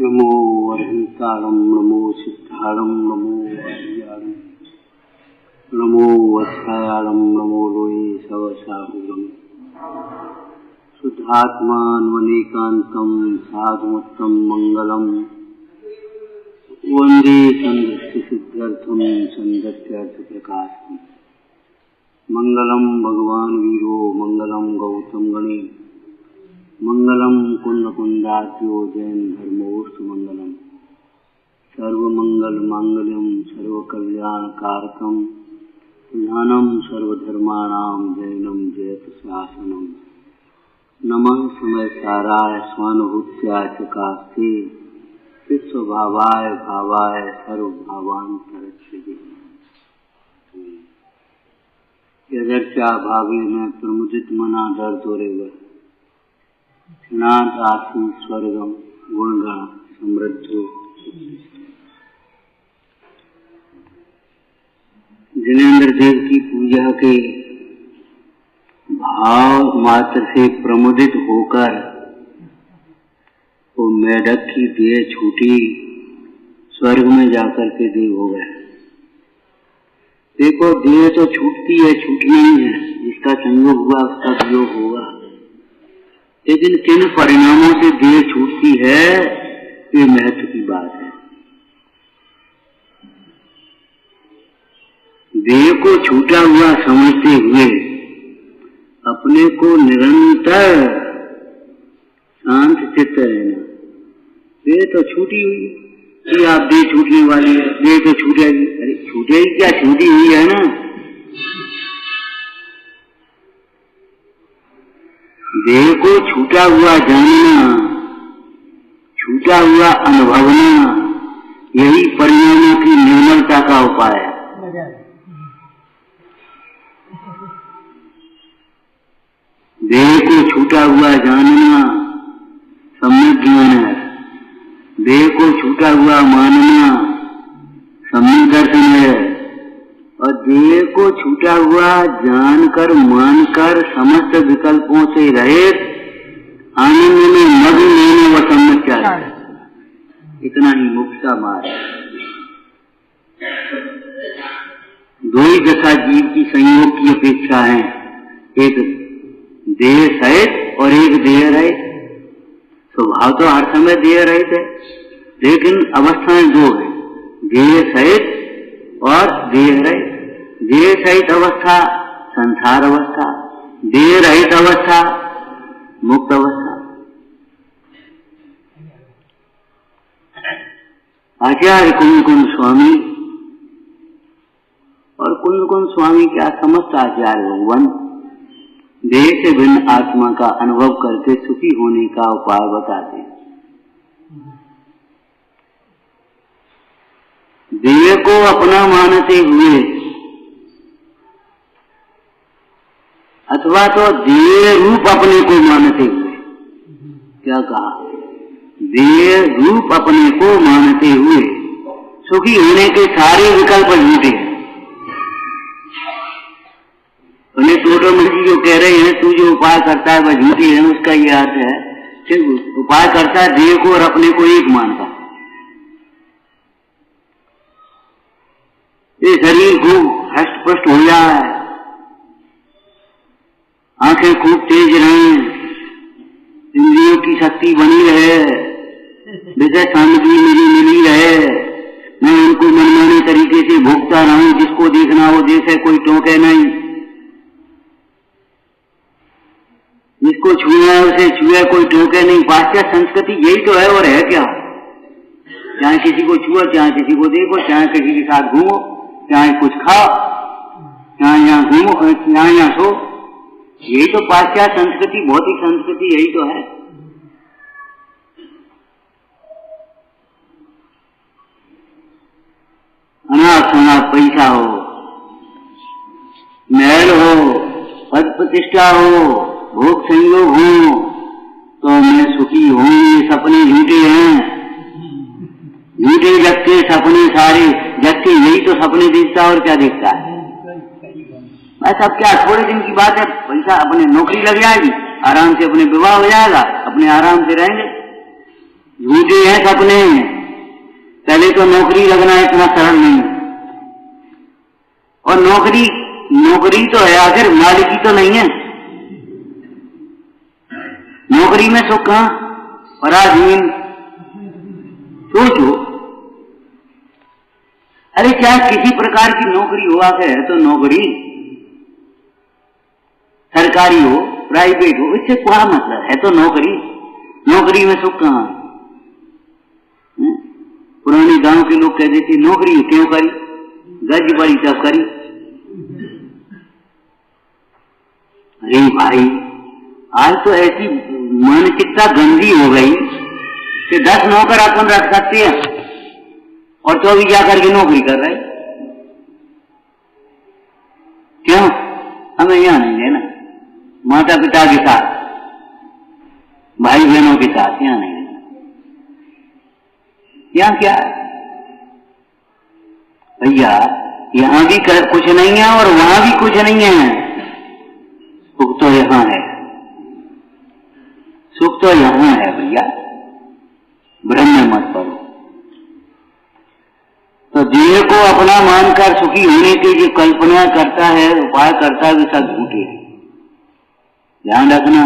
नमो अर्हंतारं नमो सिद्धारं नमो हरियारं नमो वत्सायारं नमो लोये सवसाहुरं शुद्धात्मान्वनेकान्तं साधुमत्तं मंगलम वंदे संदृष्टिसिद्ध्यर्थं संदत्यर्थप्रकाशम् मंगलम भगवान वीरो मंगलम गौतम गणे मंगलम कुंद कुंदात्यो जैन धर्मोस्तु मंगलम सर्वमंगल मांगल्यम सर्वकल्याणकारकम प्रधानम सर्वधर्माणां जैनम जयत शासनम नमः समय साराय स्वानुभूत्याय चकास्ते विश्वभावाय भावाय सर्वभावान्तरक्षे यदर्चा भावे में प्रमुदित मना डर तोरेगा क्षणात आसी स्वर्गम गुणगण समृद्धो। जिनेन्द्र देव की पूजा के भाव मात्र से प्रमुदित होकर वो मेढक की देह छूटी, स्वर्ग में जाकर के देव हो गए। देखो देह तो छूटती है, छूटनी ही है, जिसका संयोग हुआ उसका वियोग होगा, लेकिन किन परिणामों से देह छूटती है ये महत्व की बात है। देह को छूटा हुआ समझते हुए अपने को निरंतर शांत चित्त रहना। देह तो छूटी हुई कि आप देह छूटने वाली है, देह तो छूटेगी। अरे छूटेगी क्या, छूटी हुई है ना। देह को छूटा हुआ जानना, छूटा हुआ अनुभवना, यही परिणामों की निर्मलता का उपाय है। देह को छूटा हुआ जानना सम्यक ज्ञान है, देह को छूटा हुआ मानना सम्यक दर्शन है, और देह को छूटा हुआ जानकर मानकर समस्त विकल्पों से रहित आनंद में मग्न लेने व सम्यक चाहिए। इतना ही मोक्ष का मार्ग है। दो ही दशा जीव की संयोग की अपेक्षा है, एक देह सहित और एक देह रहित। स्वभाव तो हर समय देह रहित है, लेकिन अवस्थाएं दो है, देह सहित और देह रहित। देह सहित अवस्था संसार अवस्था, देह रहित अवस्था मुक्त अवस्था। आचार्य कुंद कुंद स्वामी और कुंद कुंद स्वामी क्या समस्त आचार्य भगवान देह से भिन्न आत्मा का अनुभव करके सुखी होने का उपाय बताते हैं। देह को अपना मानते हुए अथवा तो देह रूप अपने को मानते हुए, क्या कहा, देह रूप अपने को मानते हुए सुखी होने के सारे विकल्प झूठे हैं। उन्हें टोटोमल जी जो कह रहे हैं तू जो उपाय करता है वह झूठी है, उसका ये अर्थ है कि उपाय करता है देह को और अपने को एक मानता है। ये शरीर खूब हष्ट पुष्ट हो जाए, आंखें खूब तेज रहें, इंद्रियों की शक्ति बनी रहे, विषय सामग्री मिली रहे, मैं उनको मनमाने तरीके से भोगता रहूं, जिसको देखना वो देखे, कोई टोके नहीं, जिसको छुआ है उसे छुआ, कोई टोके नहीं। पाश्चात्य संस्कृति यही तो है, और है क्या। चाहे किसी को छुआ, चाहे किसी को देखो, चाहे किसी के साथ घूमो, चाहे कुछ खाओ, चाहे यहाँ घूमो, चाहे यहाँ सो, यही तो पाश्चात्य संस्कृति, भौतिक संस्कृति यही तो है। अनाप शनाप पैसा हो, महल हो, पद प्रतिष्ठा हो, भोग संयोग हो, तो मैं सुखी हूं, ये सपने झूठे हैं। झूठे जग के सपने सारे, जग के यही तो सपने देखता और क्या देखता है। बस अब क्या थोड़े दिन की बात है, पैसा अपने नौकरी लग जाएगी, आराम से अपने विवाह हो जाएगा, अपने आराम से रहेंगे। झूठे हैं सपने। पहले तो नौकरी लगना इतना सरल नहीं, और नौकरी तो है, आखिर मालिकी तो नहीं है। नौकरी में सुख कहां, पराधीन। सोचो, अरे चाहे किसी प्रकार की नौकरी हो, आखिर है तो नौकरी, सरकारी हो प्राइवेट हो, इससे क्या मतलब है, तो नौकरी। नौकरी में सुख कहां। पुराने गांव के लोग कहते थे नौकरी क्यों करी, गज बड़ी तब करी। अरे भाई, आज तो ऐसी मानसिकता गंदी हो गई कि 10 नौकर अपन रख सकते हैं और तो अभी जाकर के नौकरी कर रहे। क्यों, हमें यहां नहीं लेना, माता पिता के साथ, भाई बहनों के साथ यहां नहीं लेना। यहां क्या है भैया, यहां भी कुछ नहीं है और वहां भी कुछ नहीं है। सुख तो यहां है, सुख तो यहां है भैया, भ्रम में मत पड़ो। तो देह को अपना मानकर सुखी होने की जो कल्पना करता है, उपाय करता है, वे सब झूठे। ध्यान रखना,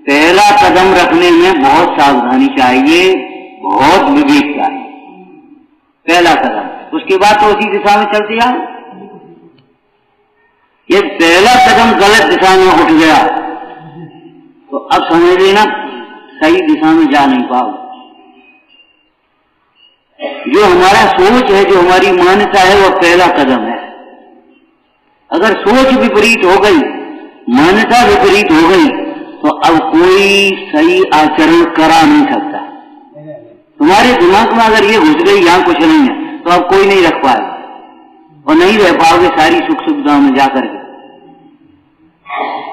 पहला कदम रखने में बहुत सावधानी चाहिए, बहुत विवेक चाहिए। पहला कदम, उसके बाद तो उसी दिशा में चलते जाओ। ये पहला कदम गलत दिशा में उठ गया तो अब समझ लेना सही दिशा में जा नहीं पाओ। जो हमारा सोच है, जो हमारी मान्यता है, वो पहला कदम है। अगर सोच विपरीत हो गई, मान्यता विपरीत हो गई, तो अब कोई सही आचरण करा नहीं सकता। तुम्हारे दिमाग में अगर ये घुस गई यहां कुछ नहीं है, तो अब कोई नहीं रख पाए और नहीं रह पाओगे सारी सुख सुविधाओं में जाकर के।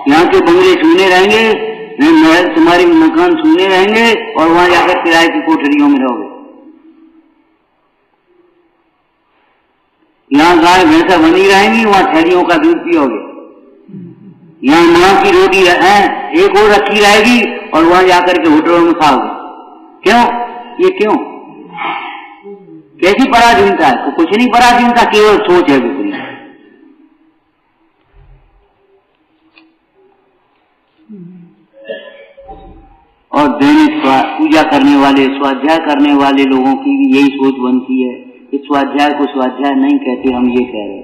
यहाँ के बंगले छूने रहेंगे, तुम्हारे मकान छूने रहेंगे और वहां जाकर किराए की कोठरियों में रहोगे। यहाँ गाय भैंसा बनी रहेंगी, वहां थैलियों का दूध पियोगे। यहाँ मां की रोटी एक और रखी रहेगी और वहां जाकर के होटलों में खाओगे। क्यों, ये क्यों, कैसी पराधीनता है? तो कुछ नहीं पराधीनता, केवल सोच है विपरीत। और दैनिक पूजा करने वाले, स्वाध्याय करने वाले लोगों की भी यही सोच बनती है कि स्वाध्याय को स्वाध्याय नहीं कहते, हम ये कह रहे।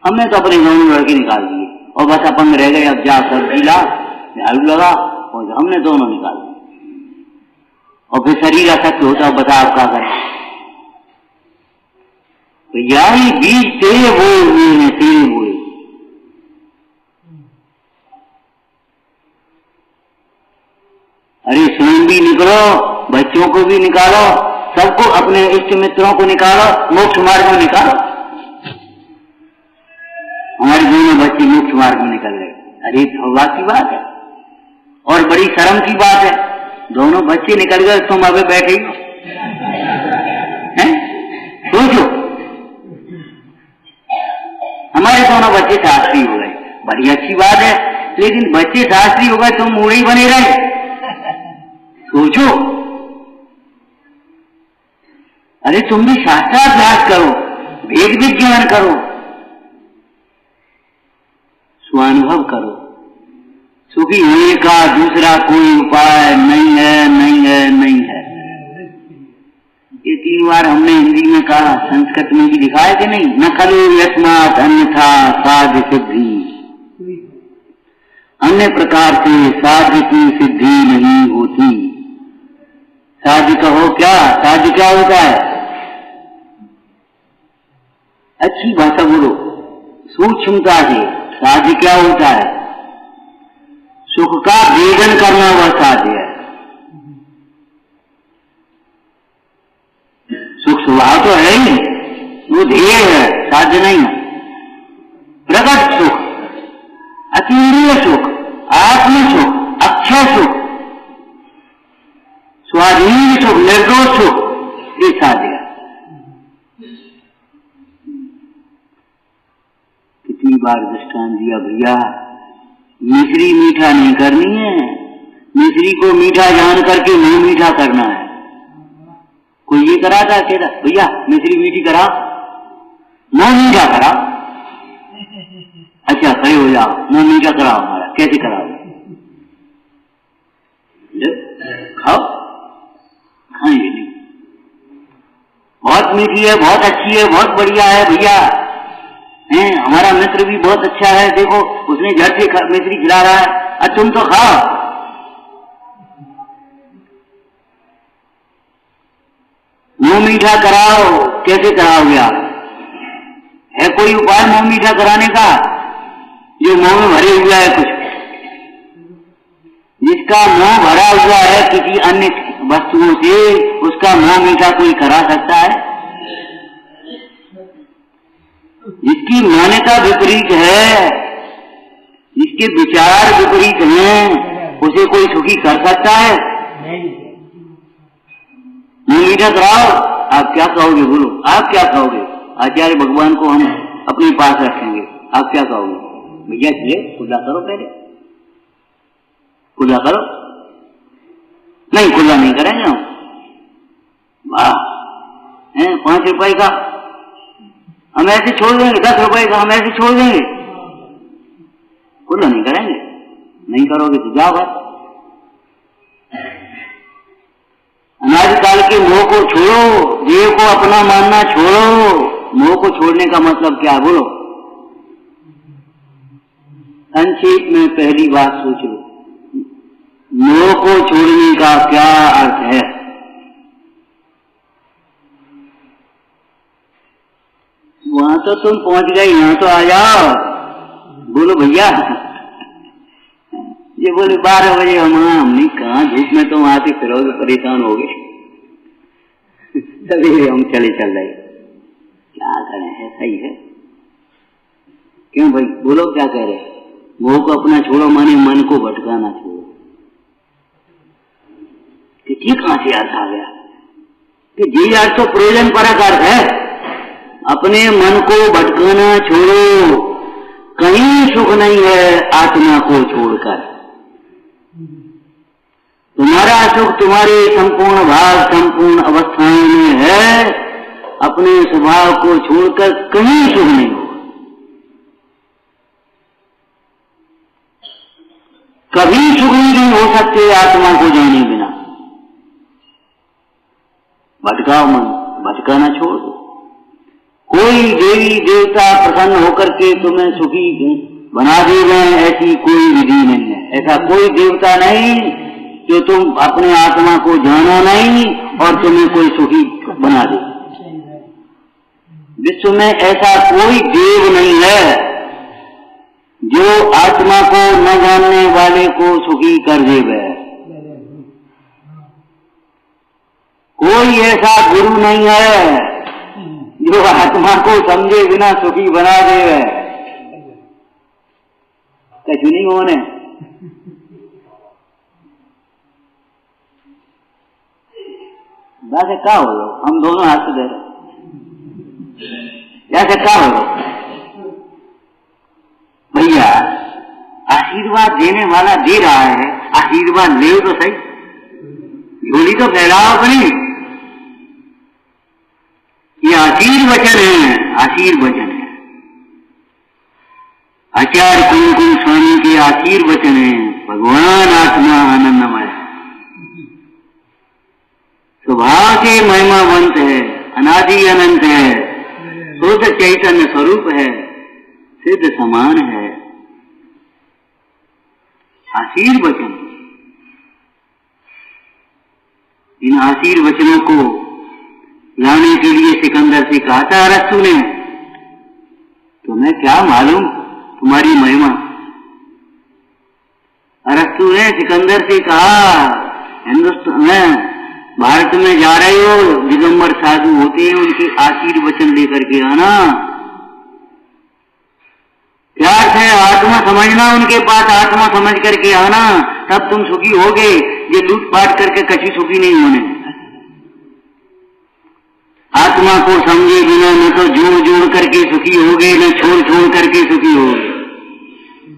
हमने तो अपने गाँव में लड़के निकाल दिए और बस अपन रह गए, अब जा सब्जी ला, झाड़ू लगा, और हमने दोनों निकाल दिए। और फिर शरीर असक्त होता है, बता आप क्या करें। तो यही बीज तेरे बोए हुए हैं, तेरे बोए। अरे स्वयं भी निकलो, बच्चों को भी निकालो, सबको, अपने इष्ट मित्रों को निकालो, मोक्ष मार्ग में निकालो। हमारे दोनों बच्चे मोक्ष मार्ग में निकल गए। अरे भगवान की बात है और बड़ी शर्म की बात है, दोनों बच्चे निकल गए, तुम अभी बैठे हैं। सोचो, हमारे दोनों बच्चे शास्त्री हो गए, बड़ी अच्छी बात है, लेकिन बच्चे शास्त्री हो गए, तुम मूढ़े ही बने रहे। सोचो, अरे तुम भी शास्त्राभ्यास करो, वेद विज्ञान करो, स्वानुभव करो। सुखी होने का दूसरा कोई उपाय नहीं है, नहीं है, नहीं है। ये 3 बार हमने हिंदी में कहा, संस्कृत में भी लिखा है कि नहीं, न खलु यस्मात् अन्यथा साध्य सिद्धि। अन्य प्रकार से साध्य की सिद्धि नहीं होती। साध्य कहो क्या, साध्य क्या होता है? अच्छी भाषा बोलो, सूक्ष्मता से। साध्य क्या होता है? सुख का वेदन करना वह साध्य है। सुख स्वभाव तो है ही, वो ध्येय है, साध्य नहीं है। प्रगट सुख, अतीन्द्रिय सुख, आत्म सुख, अक्षय सुख, स्वाधीन सुख, निर्दोष सुख, ये साध्य है। कितनी बार दृष्टांत दिया भैया, मिश्री मीठा नहीं करनी है, मिश्री को मीठा जान करके मुंह मीठा करना है। कोई ये कराता है, कहता भैया मिश्री मीठी करा, मुंह मीठा करा। अच्छा खड़े हो जाओ, मुंह मीठा कराओ हमारा। कैसे कराओ? खाओ, खाएंगे नहीं। बहुत मीठी है, बहुत अच्छी है, बहुत बढ़िया है भैया, हमारा मित्र भी बहुत अच्छा है, देखो उसने झट से मिश्री खिला रहा है, अब तुम तो खाओ। मुंह मीठा कराओ। कैसे कराओगे आप? है कोई उपाय मुंह मीठा कराने का? जो मुंह में भरे हुआ है कुछ, जिसका मुंह भरा हुआ है किसी अन्य वस्तुओं से, उसका मुंह मीठा कोई करा सकता है? जिसकी मान्यता विपरीत है, जिसके विचार विपरीत हैं, उसे कोई सुखी कर सकता है? मुंह मीठा कराओ। आप क्या कहोगे? बोलो, आप क्या कहोगे? आचार्य भगवान को हम अपने पास रखेंगे, आप क्या कहोगे? भैया ये खुला करो, पहले खुला करो। नहीं, खुला नहीं करेंगे हम। वाह, 5 रुपए का हम ऐसे छोड़ देंगे, 10 रुपए का हम ऐसे छोड़ देंगे, खुला नहीं करेंगे। नहीं करोगे तो जाओ बस। अनादिकाल के मोह को छोड़ो, देव को अपना मानना छोड़ो। मोह को छोड़ने का मतलब क्या? बोलो, संक्षेप में पहली बात सोच लो, मोह को छोड़ने का क्या अर्थ है? वहां तो तुम पहुंच गए, यहां तो आ जाओ। बोलो भैया, ये बोले 12 बजे हमने कहा, धूप में तुम आते फिरोगे, परेशान हो गए, सवेरे हम चल रहे, क्या करें? ऐसा ही है। क्यों भाई? बोलो क्या कह रहे? मोह को अपना छोड़ो माने मन को भटकाना छोड़ो। कि ठीक कहां से अर्थ आ गया? कि जी अर्थ तो प्रयोजन परक अर्थ है। अपने मन को भटकाना छोड़ो, कहीं सुख नहीं है आत्मा को छोड़कर। तुम्हारा सुख तुम्हारे संपूर्ण भाव, संपूर्ण अवस्थाओं में है। अपने स्वभाव को छोड़कर कहीं सुख नहीं होगा। कभी सुख नहीं हो सकते आत्मा को जाने बिना। भटकाओ मन, भटकाना छोड़ दो। कोई देवी देवता प्रसन्न होकर के तुम्हें सुखी बना देंगे, ऐसी कोई विधि नहीं है। ऐसा कोई देवता नहीं जो तुम अपने आत्मा को जानो नहीं और तुम्हें कोई सुखी बना दे। विश्व में ऐसा कोई देव नहीं है जो आत्मा को न जानने वाले को सुखी कर देवे। कोई ऐसा गुरु नहीं है जो आत्मा को समझे बिना सुखी बना देवे। कछु नहीं होने। वैसे क्या हो लो, हम दोनों हाथ से दे रहे, जैसे क्या हो लो भैया, आशीर्वाद देने वाला दे रहा है, आशीर्वाद ले तो सही, झोली तो फैलाओ अपनी। ये आशीर्वचन है, आशीर्वचन है। आचार्य कुमकुम स्वामी के आशीर्वचन है। भगवान आत्मा आनंदमय, स्वभाव से महिमावंत है, अनादि अनंत है, शुद्ध चैतन्य स्वरूप है, सिद्ध समान है। आशीर्वचन, इन आशीर्वचनों को लाने के लिए सिकंदर से कहा था अरस्तु ने, तुम्हें क्या मालूम तुम्हारी महिमा। अरस्तु ने सिकंदर से कहा, हिंदुस्तान में भारत में जा रहे हो, दिगंबर साधु होते हैं, उनके आशीर्वचन लेकर के आना। क्या अर्थ है? आत्मा समझना, उनके पास आत्मा समझ करके आना, तब तुम सुखी होगे। ये लूटपाट करके कभी सुखी नहीं होने। आत्मा को समझे बिना न तो जोड़ जोड़ करके सुखी होगे, न छोड़ छोड़ करके सुखी होगे।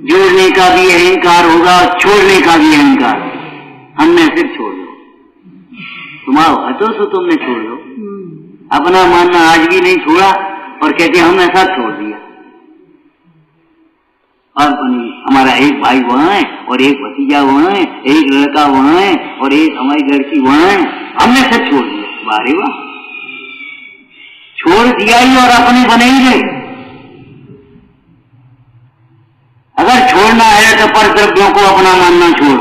जोड़ने का भी अहंकार होगा, छोड़ने का भी अहंकार। हमने सिर्फ छोड़ दो, तुम्हारा हतो सो तुमने छोड़ दो। अपना मानना आज भी नहीं छोड़ा और कहते हमने सब छोड़ दिया। और हमारा एक भाई वहां है और एक भतीजा वहां है, एक लड़का वहां है और एक हमारी लड़की वहां है, हमने सब छोड़ दिया। वारे वाह, छोड़ दिया ही और अपने बने ही गए। अगर छोड़ना है तो पर द्रव्यों को अपना मानना छोड़।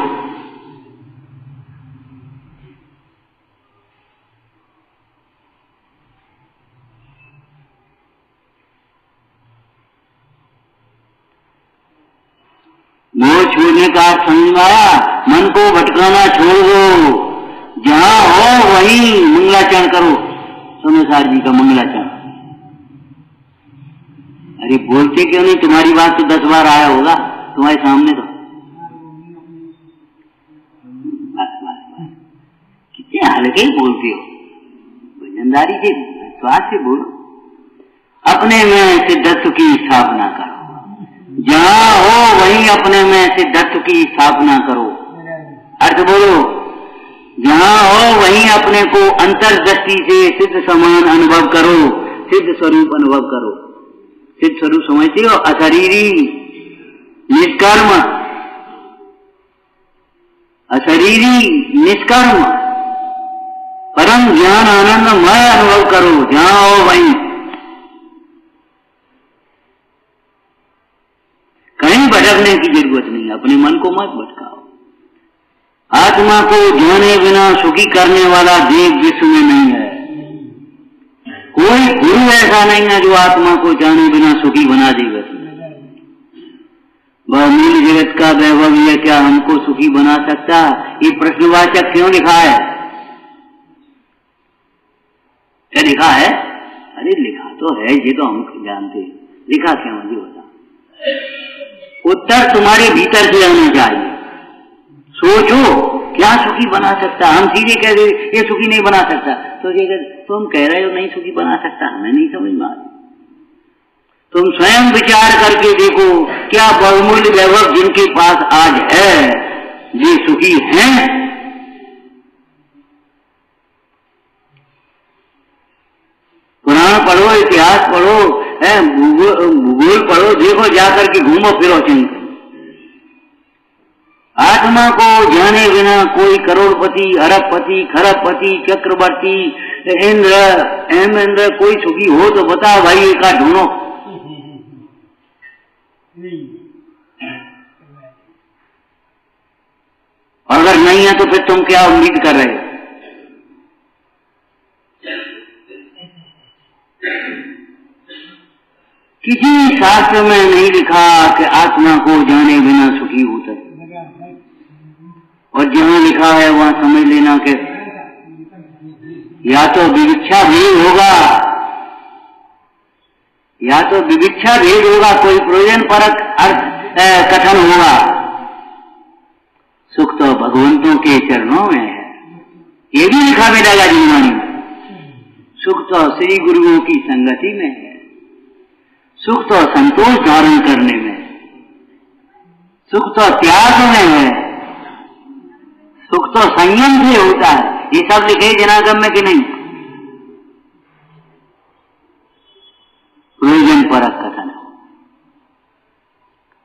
मोह छोड़ने का समझ आया, मन को भटकाना छोड़ दो, जहां हो वहीं मंगलाचरण करो। सोमेश्वर जी का मंगलाचरण, अरे बोलते क्यों नहीं? तुम्हारी बात तो 10 बार आया होगा तुम्हारे सामने। तो बस बस बस, कितने हल्के ही बोलते हो, वजनदारी से विश्वास से बोलो। अपने में सिद्धत्व की स्थापना करो, जहां हो वहीं अपने में सिद्धत्व की स्थापना करो। अर्थ बोलो, जहां हो वहीं अपने को अंतर्दृष्टि से सिद्ध समान अनुभव करो, सिद्ध स्वरूप अनुभव करो। सिद्ध स्वरूप समझते हो? अशरीरी, निष्कर्म, अशरीरी निष्कर्म परम ज्ञान आनंदमय अनुभव करो, जहां हो वहीं। कहीं भटकने की जरूरत नहीं, अपने मन को मत भटकाओ। आत्मा को जाने बिना सुखी करने वाला देव विश्व में नहीं है। कोई गुरु ऐसा नहीं है जो आत्मा को जाने बिना सुखी बना देगा। वह मूल जगत का वैभव है, क्या हमको सुखी बना सकता? ये प्रश्नवाचक क्यों लिखा है? क्या लिखा है? अरे लिखा तो है, ये तो हम जानते हैं, लिखा क्यों ये बता। उत्तर तुम्हारे भीतर से आना चाहिए। सोचो क्या सुखी बना सकता? हम सीधे कह दे ये सुखी नहीं बना सकता, तो ये तुम कह रहे हो नहीं सुखी बना सकता, हमें नहीं समझ में आ रही। तुम स्वयं विचार करके देखो, क्या बहुमूल्य वैभव जिनके पास आज है ये सुखी हैं? पुराण पढ़ो, इतिहास पढ़ो, भूगोल पढ़ो, देखो जाकर के घूमो फिरो चिंता। आत्मा को जाने बिना कोई करोड़पति, अरबपति, खरबपति, चक्रवर्ती, इंद्र, हेमेंद्र कोई सुखी हो तो बताओ भाई, एक आध ढूंढो। अगर नहीं है तो फिर तुम क्या उम्मीद कर रहे हो? किसी शास्त्र में नहीं लिखा कि आत्मा को जाने बिना सुखी होता है, और जहां लिखा है वहां समझ लेना कि या तो विविक्षा भेद होगा, या तो विविक्षा भेद होगा, कोई प्रयोजन परक अर्थ कथन होगा। सुख तो भगवंतों के चरणों में है, ये भी लिखा मिलेगा जीवनी में। सुख तो श्री गुरुओं की संगति में है, सुख तो संतोष धारण करने में, सुख तो त्याग में है, सुख तो संयम से होता है। ये सब लिखे जनागम में कि नहीं? प्रयोजन परक कथन।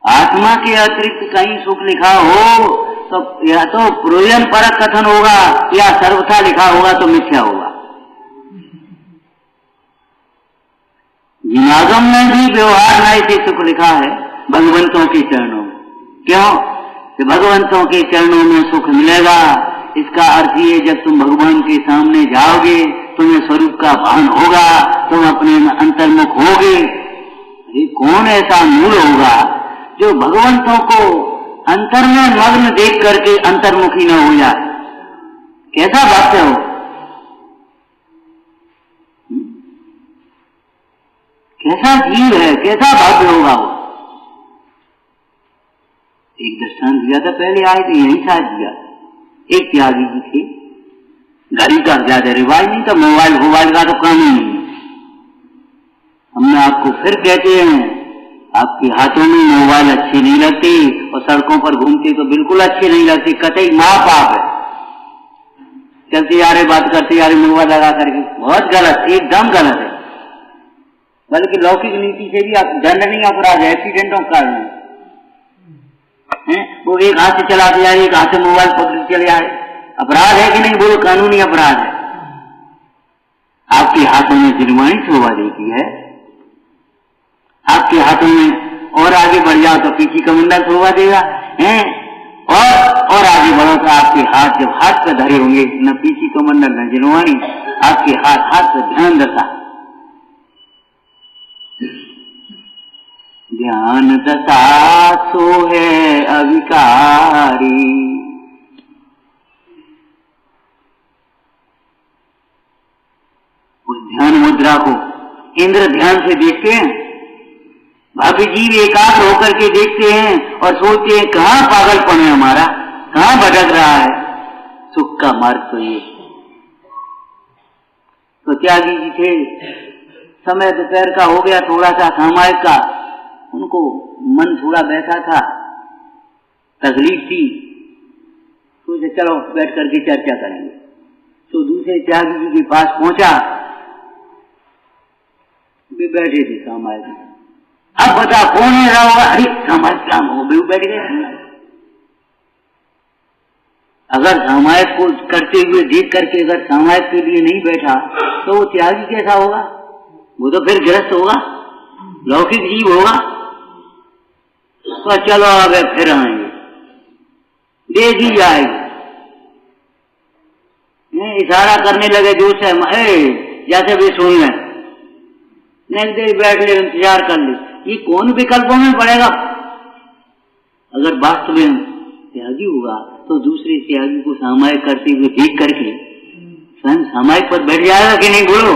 आत्मा के अतिरिक्त कहीं सुख लिखा हो तो या तो प्रयोजन परक कथन होगा, या सर्वथा लिखा होगा तो मिथ्या होगा। जिनागम में भी व्यवहार न्याय से सुख लिखा है भगवंतों के चरणों में। क्यों? कि भगवंतों के चरणों में सुख मिलेगा। इसका अर्थ ये, जब तुम भगवान के सामने जाओगे तुम्हें स्वरूप का भान होगा, तुम अपने अंतर्मुख होगे। अरे कौन ऐसा मूल होगा जो भगवंतों को अंतर में मग्न देख करके अंतर्मुखी न हो जाए? कैसा भक्त हो? कैसा जीव है, कैसा भक्त होगा वो? एक दृष्टांत दिया था, पहले आए थे यही साथ दिया। एक त्यागी जी थे, घड़ी का ज्यादा रिवाज नहीं था, मोबाइल का तो काम ही नहीं। हमने आपको फिर कहते हैं, आपके हाथों में मोबाइल अच्छी नहीं लगती और सड़कों पर घूमते तो बिल्कुल अच्छी नहीं लगती, कतई महापाप है। चलते जा रहे, बात करते जा रहे, मुंह लगा करके, बहुत गलत, एकदम गलत है। बल्कि लौकिक नीति से भी दंडनीय अपराध है एक्सीडेंटों के कारण है। वो एक हाथ से चलाते जा रहे, एक हाथ से मोबाइल पकड़ चले जा रहे, अपराध है कि नहीं? बोलो, कानूनी अपराध है। आपके हाथों में जुर्मानी शोभा देती है, आपके हाथों में और आगे बढ़ जाओ तो पीछे कमंडल शोभा देगा है, और आगे बढ़ो तो आपके हाथ जब हाथ पे धरे होंगे, न पीछे कमंडल न जुर्मानी, आपके हाथ पे ध्यान दशा, ध्यान दशा सो है अविकारी। उस ध्यान मुद्रा को इंद्र ध्यान से देखते हैं, भव्य जीव एकाग्र होकर के देखते हैं और सोचते हैं कहाँ पागलपन है हमारा, कहाँ भटक रहा है, सुख का मार्ग तो ये। तो त्यागी जी थे, समय दोपहर का हो गया, थोड़ा सा सामायिक का उनको मन थोड़ा बैठा था, तकलीफ थी, सोचे चलो बैठ करके चर्चा करेंगे। तो दूसरे त्यागी जी के पास पहुंचा, वे बैठे थे सामायिक। अब बता कौन है रहा होगा? अरे सामायिक क्या हो, बैठ गए। अगर सामायिक को करते हुए देख करके अगर सामायिक के लिए नहीं बैठा तो वो त्यागी कैसा होगा? वो तो फिर गृहस्थ होगा, लौकिक जीव होगा। तो चलो अब फिर आएंगे, दे दी जाएगी। इशारा करने लगे जोर से, जैसे भी सुन लें, नहीं देर बैठ ले, इंतजार कर ले। ये कौन विकल्पों में पड़ेगा? अगर वास्तव में त्यागी होगा तो दूसरे त्यागी को सामायिक करते हुए देख करके स्वयं सामायिक पर बैठ जाएगा कि नहीं? बोलो।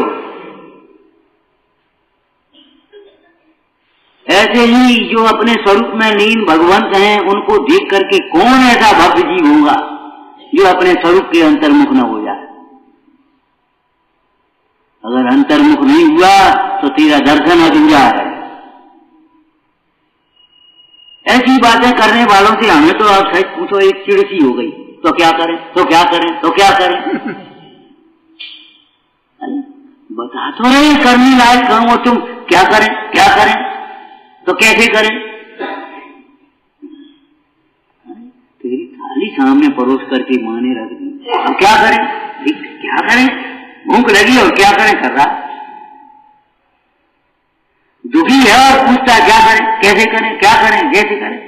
ऐसे ही जो अपने स्वरूप में लीन भगवंत हैं, उनको देख करके कौन ऐसा भव्य जीव होगा जो अपने स्वरूप के अंतर्मुख न हो जाए? अगर अंतर्मुख नहीं हुआ तो तेरा दर्शन अधूरा है। ऐसी बातें करने वालों से हमें तो आप सच पूछो एक चिड़सी हो गई, तो क्या करें, तो क्या करें, तो क्या करें? बता तो रहे करने लायक काम हो, तुम क्या करें, क्या करें, तो कैसे करें? तेरी थाली सामने परोस करके माने रख दी, अब क्या करें, क्या करें? भूख लगी और क्या करें कर रहा, दुखी है और पूछता क्या करें, कैसे करें, क्या करें, कैसे करें।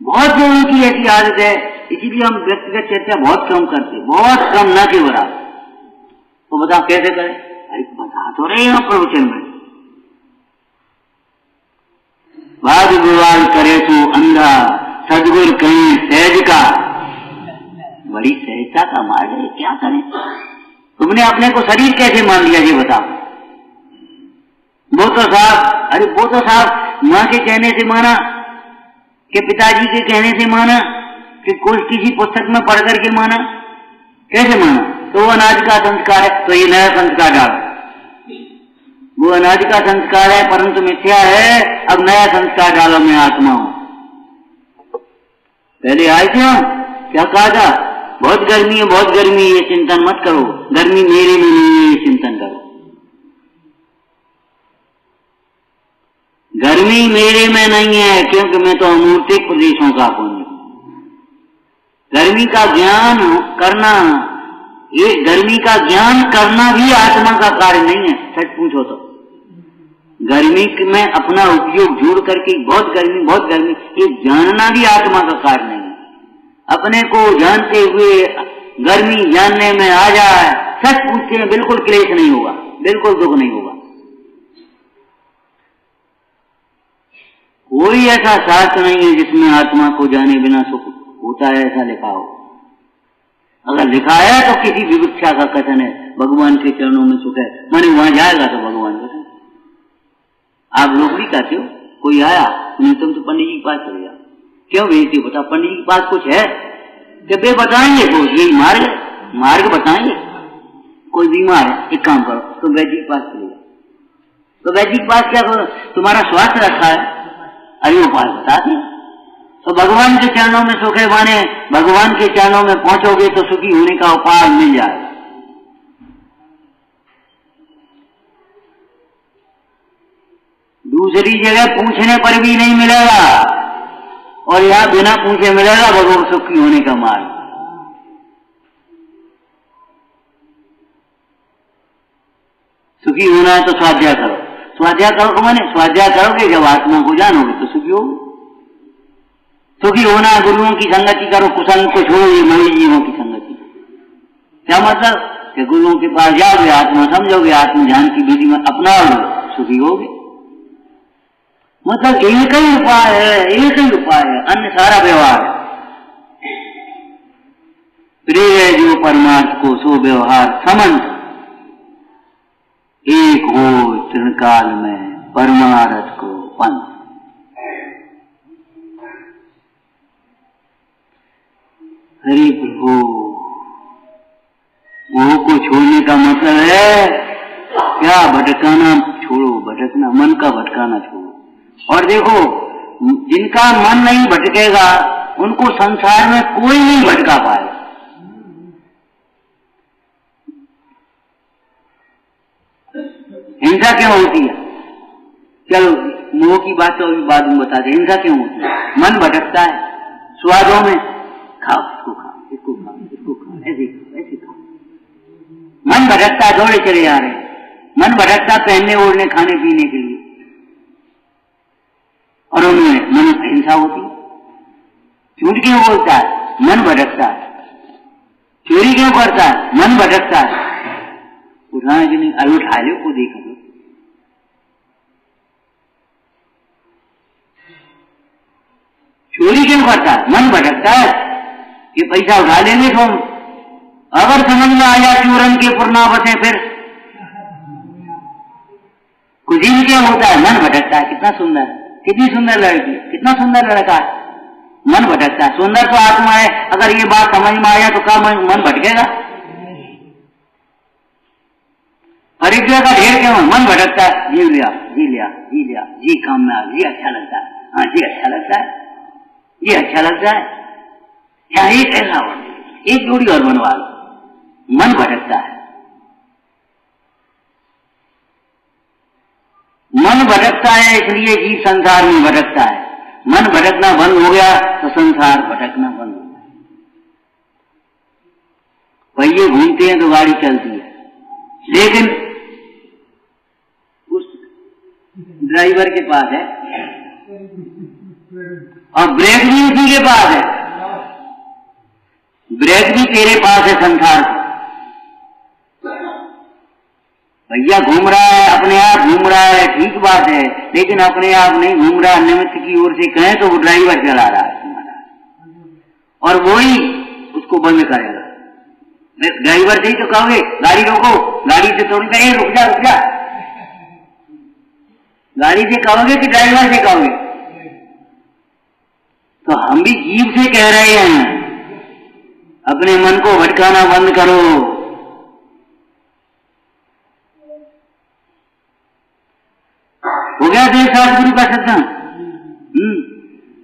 बहुत लोगों की ऐसी आदत है, इसीलिए हम व्यक्तिगत चर्चा बहुत कम करते, बहुत कम, ना के बराबर। तो बताओ कैसे करें? अरे बता तो रहे हैं प्रवचन में, वाद विवाद करे तो अंधा, सदगुरु कहीं सहज का, बड़ी सहजता का मार्ग है। क्या करें? तुमने अपने को शरीर कैसे मान लिया ये बताओ। वो तो साहब, अरे वो तो साहब माँ के कहने से माना, कि पिताजी के कहने से माना, कि कोई किसी पुस्तक में पढ़ करके माना, कैसे माना? तो वो अनाज का संस्कार है, तो ये नया संस्कार डालो। वो अनाज का संस्कार है परंतु मिथ्या है, अब नया संस्कार डालो, मैं आत्मा हूं। पहले आए थे हम, क्या कहा था? बहुत गर्मी है, बहुत गर्मी है, ये चिंतन मत करो, गर्मी मेरे में नहीं है, ये चिंतन करो। गर्मी मेरे में नहीं है क्योंकि मैं तो अमूर्तिक प्रदेशों का पुण्य हूं। गर्मी का ज्ञान करना, ये गर्मी का ज्ञान करना भी आत्मा का कार्य नहीं है। सच पूछो तो गर्मी में अपना उपयोग जोड़ करके बहुत गर्मी, ये जानना भी आत्मा का कार्य नहीं है। अपने को जानते हुए गर्मी जानने में आ जाए, सच पूछते हैं, बिल्कुल क्लेश नहीं होगा, बिल्कुल दुख नहीं होगा। कोई ऐसा शास्त्र नहीं है जिसमें आत्मा को जाने बिना सुख होता है ऐसा लिखा हो। अगर लिखा है तो किसी विवक्षा का कथन है, भगवान के चरणों में सुख है, माने वहां जाएगा तो भगवान का। आप लोग भी कहते हो, कोई आया नहीं, तुम तो पंडित जी के पास चले जाओ। क्यों भेजते हो? बता, पंडित जी के पास कुछ है? जब वे बताएंगे तो यही मार्ग बताएंगे। कोई बीमार है, एक काम करो, तो वैद्य के पास चले जाओ। तो वैद्य के पास क्या करो? तुम्हारा स्वास्थ्य रखा है, अरे उपाय बता दें। तो भगवान के चरणों में सुख है, माने भगवान के चरणों में पहुंचोगे तो सुखी होने का उपाय मिल जाए। दूसरी जगह पूछने पर भी नहीं मिलेगा और यहां बिना पूछे मिलेगा भगवान सुखी होने का मार्ग। सुखी होना है तो स्वाध्याय करो। स्वाध्याय करो को माने स्वाध्याय करोगे जब आत्मा को जानोगे तो सुखी होगे। सुखी होना गुरुओं की संगति करो, कुसंग को छोड़ो, ये मई जीवों की संगति। क्या मतलब कि गुरुओं के पास जाओगे, आत्मा समझोगे, आत्म ध्यान की विधि में अपनाओगे, सुखी होगे। मतलब एक ही उपाय है, एक ही उपाय है, अन्य सारा व्यवहार है। प्रिय जो परमार्थ को सो व्यवहार समझ, एक हो त्रिकाल में परमार्थ को पंथ। हरि प्रभु, मोह को छोड़ने का मतलब है क्या? भटकाना छोड़ो, भटकना, मन का भटकाना छोड़ो। और देखो, जिनका मन नहीं भटकेगा उनको संसार में कोई नहीं भटका पाए। हिंसा क्यों होती है? चलो मोह की बात तो अभी बाद में बता दे। हिंसा क्यों होती है? मन भटकता है स्वादों में, खाओ इसको, खाओ इसको, खाओ इसको, खाओ, ऐसे ऐसे खाओ। मन भटकता है, दौड़े चले जा रहे हैं। मन भटकता पहनने ओढ़ने खाने पीने के लिए, और उनमें मन हिंसा होती है। झूठ क्यों बोलता है? मन भटकता है। चोरी क्यों करता है? मन भटकता है। उठाने के नहीं, अभी उठा लो को देखा लो। चोरी क्यों करता है? मन भटकता है कि पैसा उठा लेंगे तो अगर समझ में आया चोरन के पुरनावत है, फिर कुजीन क्या होता है? मन भटकता है। कितना सुंदर, कितनी सुंदर लड़की, कितना सुंदर लड़का है, मन भटकता है। सुंदर तो आत्मा है। अगर ये बात समझ में आया तो क्या मन भटकेगा? अरिद्रा का ढेर क्यों? मन भटकता है। जी लिया, जी लिया, जी लिया, जी काम में आ गया, अच्छा लगता है, हाँ जी अच्छा लगता है, ये अच्छा लगता है, क्या एक ऐसा हो, एक जोड़ी और बनवा लो। मन भटकता है। मन भटकता है इसलिए जीव संसार में भटकता है। मन भटकना बंद हो गया तो संसार भटकना बंद हो गया। पहिए घूमते हैं तो गाड़ी चलती है, लेकिन उस ड्राइवर के पास है और ब्रेक भी उसी के पास है। ब्रेक भी तेरे पास है संसार। भैया घूम रहा है, अपने आप घूम रहा है, ठीक बात है, लेकिन अपने आप नहीं घूम रहा, निमित्त की ओर से कहें तो वो ड्राइवर चला रहा है तुम्हारा, और वो ही उसको बंद करेगा। ड्राइवर से ही तो कहोगे गाड़ी रोको, गाड़ी से थोड़ी कहें रुक जा रुक जा, गाड़ी से कहोगे कि ड्राइवर से कहोगे? तो हम भी जीव से कह रहे हैं अपने मन को भटकाना बंद करो। हो गया देव सदगुरु का सत्संग।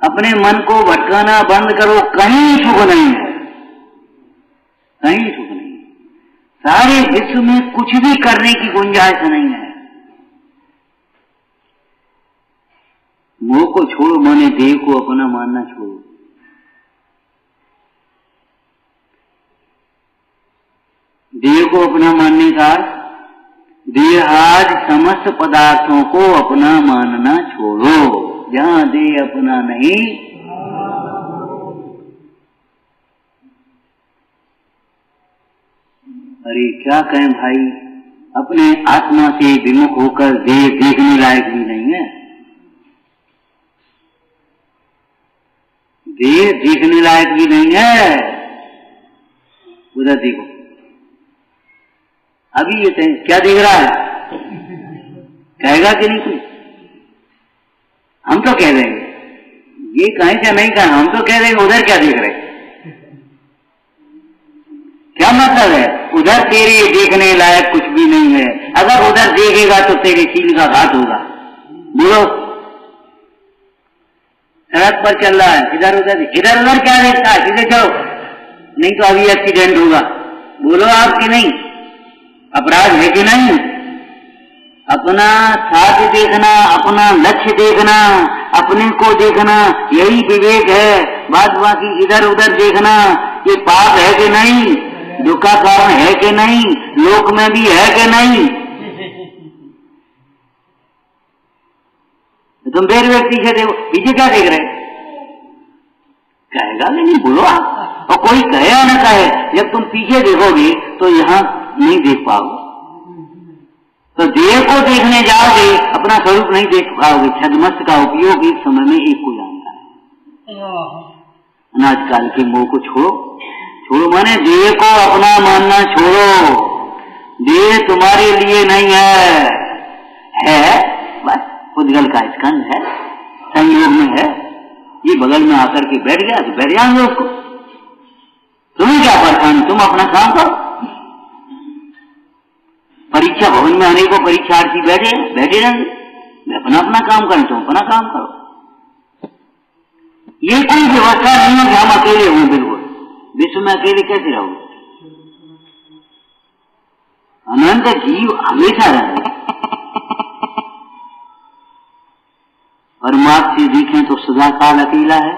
अपने मन को भटकाना बंद करो, कहीं सुख नहीं है, कहीं सुख नहीं। सारे विश्व में कुछ भी करने की गुंजाइश नहीं है। मोह को छोड़ो, माने देह को अपना मानना छोड़ो। देह को अपना मानने का देहाद समस्त पदार्थों को अपना मानना छोड़ो। जहां देह अपना नहीं, अरे क्या कहें भाई, अपने आत्मा से विमुख होकर देह देखने लायक भी नहीं है। देह देखने लायक भी नहीं है। उधर देखो, अभी ये क्या देख रहा है? कहेगा कि नहीं कोई? हम तो कह देंगे, ये कहें क्या नहीं कहें, हम तो कह देंगे उधर क्या देख रहे। क्या मतलब है? उधर तेरे देखने लायक कुछ भी नहीं है। अगर उधर देखेगा तो तेरे सील का घात होगा। बोलो सड़क पर चल रहा है, इधर उधर क्या देखता है, सीधे चलो, नहीं तो अभी एक्सीडेंट होगा। बोलो आप कि नहीं, अपराध है कि नहीं? अपना साथ देखना, अपना लक्ष्य देखना, अपने को देखना, यही विवेक है। बात बाकी इधर उधर देखना ये पाप है कि नहीं, दुख का कारण है कि नहीं, लोक में भी है कि नहीं। तुम देर व्यक्ति से देखो, पीछे क्या देख रहे, कहेगा कि नहीं, बोलो आप। और कोई कहे या न कहे, जब तुम पीछे देखोगे तो यहाँ नहीं देख पाओगे। तो देह को देखने जाओगे, अपना स्वरूप नहीं देख पाओगे। छद्मस्त का उपयोग एक समय में एक को जानता है। अनाजकाल के मोह को छोड़ो, छोड़ो माने देह को अपना मानना छोड़ो। देह तुम्हारे लिए नहीं है बस पुद्गल का स्कंद है, संयोग में है। ये बगल में आकर के बैठ गया तो बैठ जाएंगे उसको, तुम्हें क्या परेशान, तुम अपना काम करो। परीक्षा भवन में अनेकों परीक्षार्थी बैठे रहेंगे, मैं अपना अपना काम करूं, तुम अपना काम करो। ये कोई व्यवस्था नहीं है कि हम अकेले हों, बिल्कुल विश्व में अकेले कैसे रहोगे। अनंत जीव हमेशा रहेंगे। परमात्मा से देखें तो सदा काल अकेला है,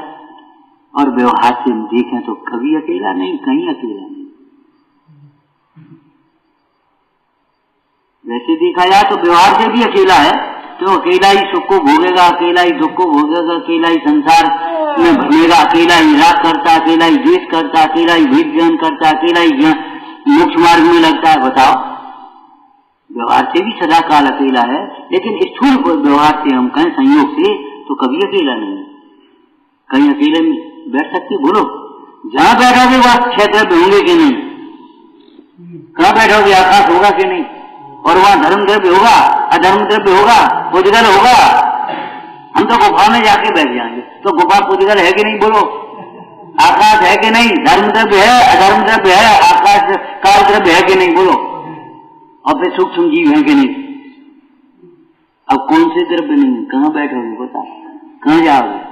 और व्यवहार से देखें तो कभी अकेला नहीं, कहीं अकेला नहीं। वैसे देखा जाए तो व्यवहार से भी अकेला है, तो अकेला ही सुख को भोगेगा, अकेला ही दुख को भोगेगा, अकेला ही संसार में भरेगा, अकेला ही राग करता, अकेला ही द्वेष करता, अकेला ही भेद ज्ञान करता, अकेला ही मोक्ष मार्ग में लगता है। बताओ, व्यवहार से भी सदा काल अकेला है, लेकिन स्थूल व्यवहार से हम कहें संयोग से तो कभी अकेला नहीं। कहीं अकेले बैठ सकते, बोलो जहां बैठोगे वहां क्षेत्र होंगे कि नहीं, कहां बैठोगे आकाश होगा कि नहीं, और वहां धर्म द्रव्य होगा, अधर्म द्रव्य होगा, पुद्गल होगा। हम तो गुफा में जाके बैठ जाएंगे, तो गुफा पुद्गल है कि नहीं, बोलो आकाश है कि नहीं, धर्म द्रव्य है, अधर्म द्रव्य है, आकाश काल द्रव्य है कि नहीं, बोलो। और फिर सूक्ष्म जीव है कि नहीं। अब कौन से द्रव्य नहीं, कहां बैठोगे, बता कहां जाओगे।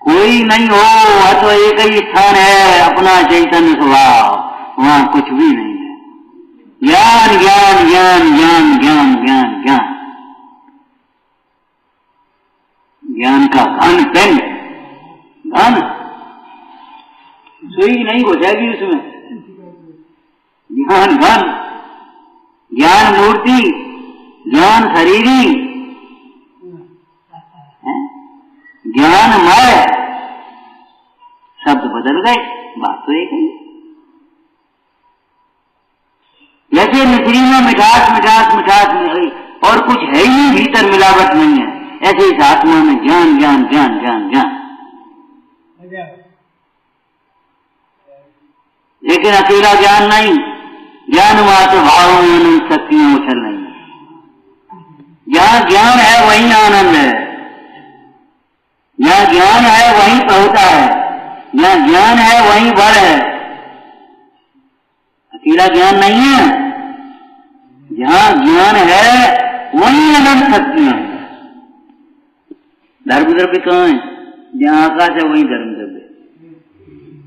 कोई नहीं हो, वह तो एक ही स्थान है, अपना चैतन्य स्वभाव, वहां कुछ भी नहीं है। ज्ञान ज्ञान ज्ञान ज्ञान ज्ञान ज्ञान ज्ञान, ज्ञान का घन पेन, घन सुई नहीं घुसेगी उसमें। ज्ञान घन, ज्ञान मूर्ति, ज्ञान शरीरी, ज्ञानमय, शब्द बदल गए, बात तो एक ही। जैसे मिश्री में मिठास मिठास मिठास मिल, और कुछ है ही नहीं, भीतर मिलावट नहीं है, ऐसे इस आत्मा में ज्ञान ज्ञान ज्ञान ज्ञान ज्ञान। लेकिन अकेला ज्ञान नहीं, ज्ञान मात्र भाव नहीं, शक्तियां उछल नहीं। जहां ज्ञान है वही आनंद है, जहां ज्ञान है वहीं पहुंचा है, जहां ज्ञान है वहीं बल है। अकेला ज्ञान नहीं है, जहां ज्ञान है वहीं अनंत शक्तियां है। धर्म द्रव्य कहाँ है, जहां आकाश है वहीं धर्म द्रव्य।